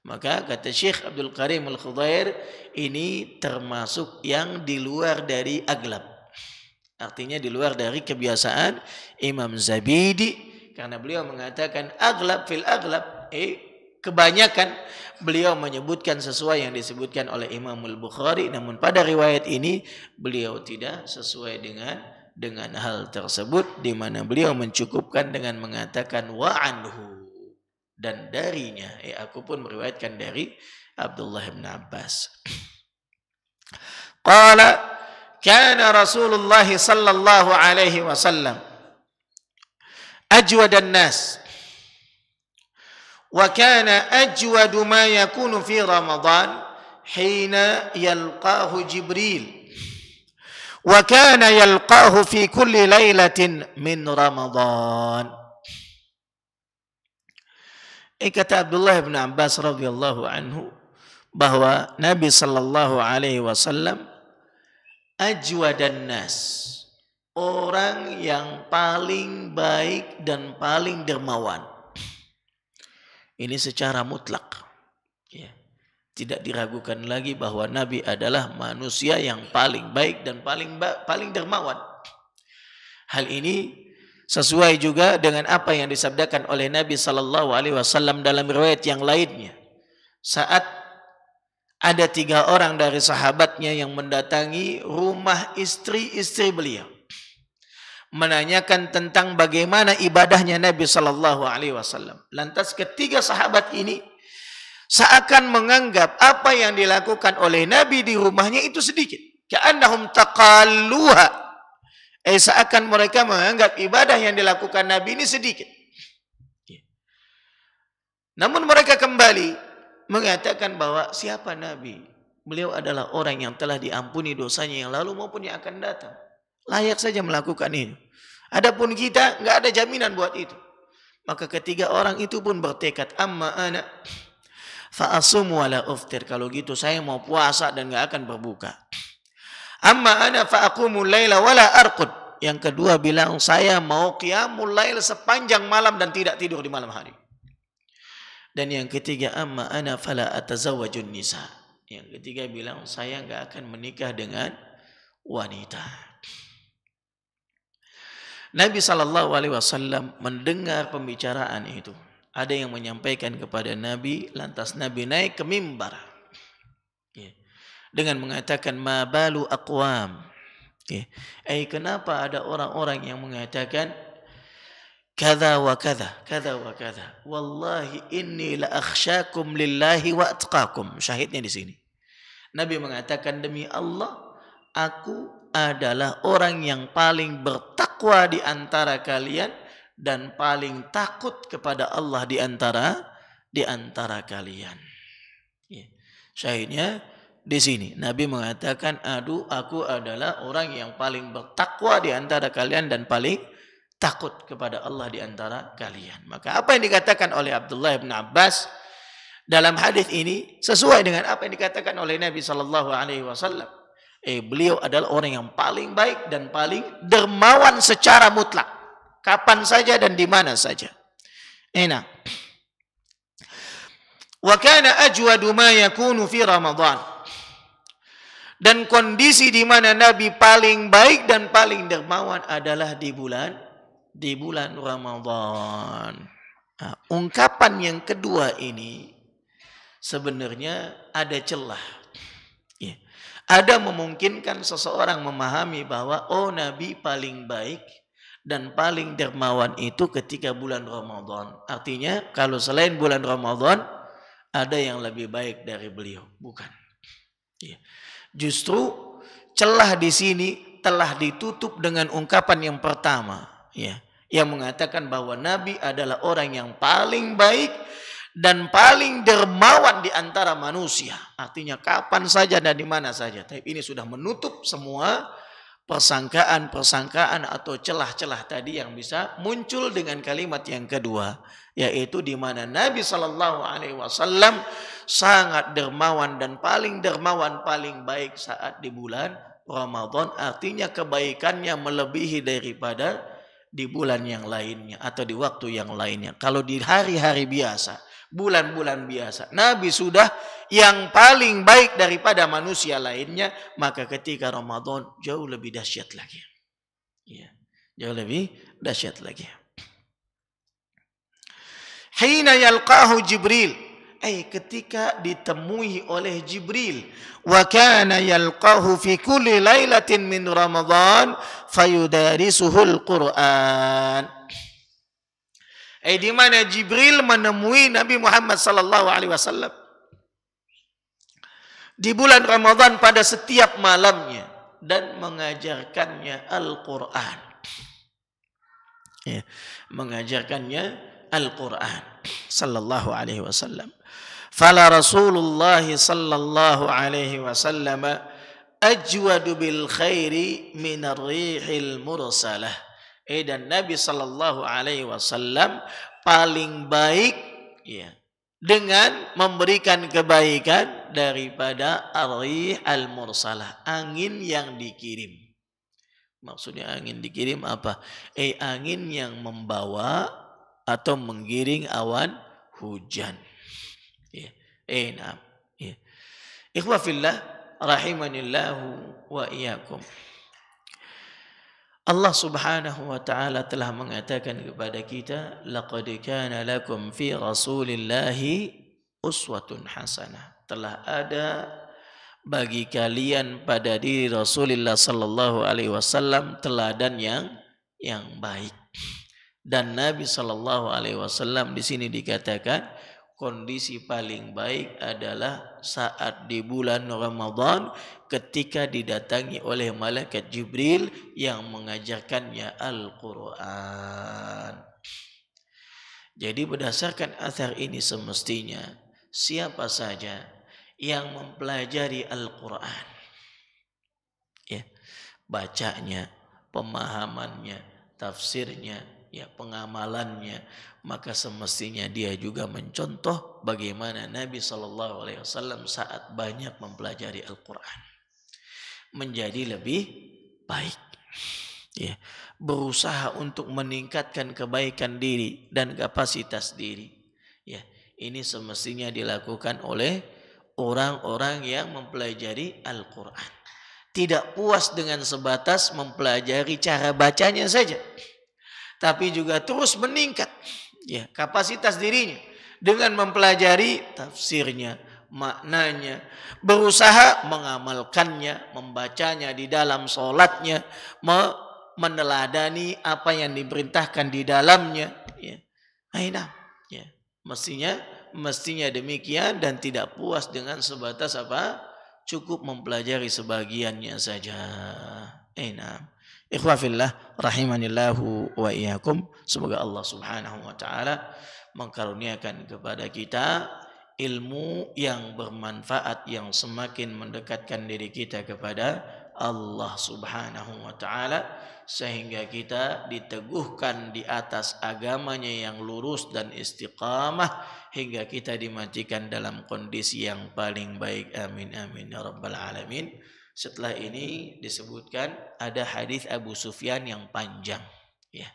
Maka kata Syekh Abdul Karim Al-Khudair, ini termasuk yang di luar dari aglab. Artinya di luar dari kebiasaan Imam Zabidi, karena beliau mengatakan aglab fil aglab, kebanyakan beliau menyebutkan sesuai yang disebutkan oleh Imam Al-Bukhari, namun pada riwayat ini beliau tidak sesuai dengan hal tersebut, di mana beliau mencukupkan dengan mengatakan wa anhu, dan darinya. Aku pun meriwayatkan dari Abdullah bin Abbas. Qala kana Rasulullah sallallahu alaihi wasallam ajwadan nas, wa kana ajwadu ma yakunu fi Ramadan hina yalqahu Jibril, wa kana yalqahu fi kulli lailatin min Ramadan. Kata Abdullah bin Abbas radhiyallahu anhu bahwa Nabi sallallahu alaihi wasallam ajwadan nas, orang yang paling baik dan paling dermawan. Ini secara mutlak, ya. Tidak diragukan lagi bahwa Nabi adalah manusia yang paling baik dan paling dermawan. Hal ini sesuai juga dengan apa yang disabdakan oleh Nabi sallallahu alaihi wasallam dalam riwayat yang lainnya. Saat ada 3 orang dari sahabatnya yang mendatangi rumah istri-istri beliau, menanyakan tentang bagaimana ibadahnya Nabi sallallahu alaihi wasallam. Lantas ketiga sahabat ini seakan menganggap apa yang dilakukan oleh Nabi di rumahnya itu sedikit. Ka'annahum taqalluha. Seakan mereka menganggap ibadah yang dilakukan Nabi ini sedikit. Namun mereka kembali mengatakan bahwa siapa Nabi? Beliau adalah orang yang telah diampuni dosanya yang lalu maupun yang akan datang. Layak saja melakukan itu. Adapun kita nggak ada jaminan buat itu. Maka ketiga orang itu pun bertekad, amma ana fa asumu wala uftir. Kalau gitu saya mau puasa dan nggak akan berbuka. Amma ana fa aqumu laila wala arqud. Yang kedua bilang saya mau qiyamul lail sepanjang malam dan tidak tidur di malam hari. Dan yang ketiga, amma ana fala atazawwajun nisa. Yang ketiga bilang saya enggak akan menikah dengan wanita. Nabi sallallahu alaihi wasallam mendengar pembicaraan itu. Ada yang menyampaikan kepada Nabi, lantas Nabi naik ke mimbar. Dengan mengatakan ma balu aqwam. Kenapa ada orang-orang yang mengatakan kada wa kada, kada wa kada. Wallahi inni la akhsyakum lillahi wa atqakum. Syahidnya di sini. Nabi mengatakan, demi Allah, aku adalah orang yang paling bertakwa di antara kalian dan paling takut kepada Allah di antara kalian. Ya. Syahidnya di sini Nabi mengatakan, aku adalah orang yang paling bertakwa di antara kalian dan paling takut kepada Allah di antara kalian. Maka apa yang dikatakan oleh Abdullah bin Abbas dalam hadis ini sesuai dengan apa yang dikatakan oleh Nabi sallallahu alaihi wasallam. Beliau adalah orang yang paling baik dan paling dermawan secara mutlak, kapan saja dan di mana saja. Enak. Wa kana ajwadu ma yakunu fi Ramadan. Dan kondisi di mana Nabi paling baik dan paling dermawan adalah di bulan Ramadan. Nah, ungkapan yang kedua ini sebenarnya ada celah. Ya. Ada memungkinkan seseorang memahami bahwa Nabi paling baik dan paling dermawan itu ketika bulan Ramadan. Artinya kalau selain bulan Ramadan ada yang lebih baik dari beliau. Bukan. Ya. Justru celah di sini telah ditutup dengan ungkapan yang pertama, ya, yang mengatakan bahwa Nabi adalah orang yang paling baik dan paling dermawan di antara manusia. Artinya kapan saja dan di mana saja. Tapi ini sudah menutup semua persangkaan atau celah-celah tadi yang bisa muncul dengan kalimat yang kedua, yaitu di mana Nabi sallallahu alaihi wasallam sangat dermawan dan paling dermawan, paling baik saat di bulan Ramadan. Artinya kebaikannya melebihi daripada di bulan yang lainnya atau di waktu yang lainnya. Kalau di hari-hari biasa, bulan-bulan biasa, Nabi sudah yang paling baik daripada manusia lainnya, maka ketika Ramadan jauh lebih dahsyat lagi. Ya, jauh lebih dahsyat lagi. Hina yalqahu Jibril, ketika ditemui oleh Jibril, wa kana yalqahu fi kulli lailatin min Ramadan fayudarisuhul Quran. Di mana Jibril menemui Nabi Muhammad sallallahu alaihi wasallam di bulan Ramadan pada setiap malamnya dan mengajarkannya Al-Quran. Ya, mengajarkannya Al-Quran sallallahu alaihi wasallam. Fala Rasulullah sallallahu alaihi wasallam ajwadu bil khairi min ar-rihil mursalah. Dan Nabi sallallahu alaihi wasallam paling baik, ya, dengan memberikan kebaikan daripada ar-rih al-mursalah, angin yang dikirim. Maksudnya angin dikirim apa? Angin yang membawa atau menggiring awan hujan. Ya. Nah. Ya. Ikhwa fillah rahimanillahu wa iyyakum. Allah Subhanahu wa taala telah mengatakan kepada kita, laqad kana lakum fi Rasulillahi uswatun hasanah. Telah ada bagi kalian pada diri Rasulullah sallallahu alaihi wasallam teladan yang baik. Dan Nabi sallallahu alaihi wasallam di sini dikatakan kondisi paling baik adalah saat di bulan Ramadan ketika didatangi oleh malaikat Jibril yang mengajarkannya Al-Quran. Jadi berdasarkan athar ini semestinya siapa saja yang mempelajari Al-Quran, ya, bacanya, pemahamannya, tafsirnya, ya, pengamalannya, maka semestinya dia juga mencontoh bagaimana Nabi SAW saat banyak mempelajari Al-Quran menjadi lebih baik, ya, berusaha untuk meningkatkan kebaikan diri dan kapasitas diri, ya. Ini semestinya dilakukan oleh orang-orang yang mempelajari Al-Quran. Tidak puas dengan sebatas mempelajari cara bacanya saja, tapi juga terus meningkat, ya, kapasitas dirinya dengan mempelajari tafsirnya, maknanya, berusaha mengamalkannya, membacanya di dalam sholatnya, meneladani apa yang diperintahkan di dalamnya, ya. Mestinya demikian dan tidak puas dengan sebatas apa? cukup mempelajari sebagiannya saja. Ikhwah fillah rahimanillahu wa iyyakum. Semoga Allah Subhanahu wa taala mengkaruniakan kepada kita ilmu yang bermanfaat, yang semakin mendekatkan diri kita kepada Allah Subhanahu wa taala, sehingga kita diteguhkan di atas agamanya yang lurus dan istiqamah, hingga kita dimatikan dalam kondisi yang paling baik. Amin amin ya rabbal alamin. Setelah ini disebutkan ada hadis Abu Sufyan yang panjang, ya.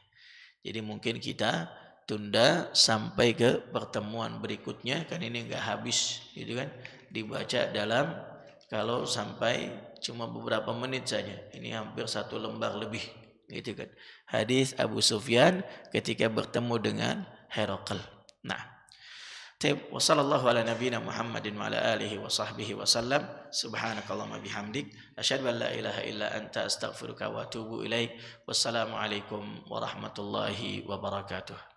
Jadi mungkin kita tunda sampai ke pertemuan berikutnya, kan ini enggak habis gitu kan, dibaca dalam, kalau sampai cuma beberapa menit saja, ini hampir 1 lembar lebih gitu kan. Hadis Abu Sufyan ketika bertemu dengan Herakl. Nah, wa sallallahu ala nabiyyina Muhammadin wa ala alihi wa sahbihi wa sallam. Subhanakallahumma bihamdik asyhadu an la ilaha illa anta astaghfiruka wa atubu ilaik. Wassalamu alaikum warahmatullahi wabarakatuh.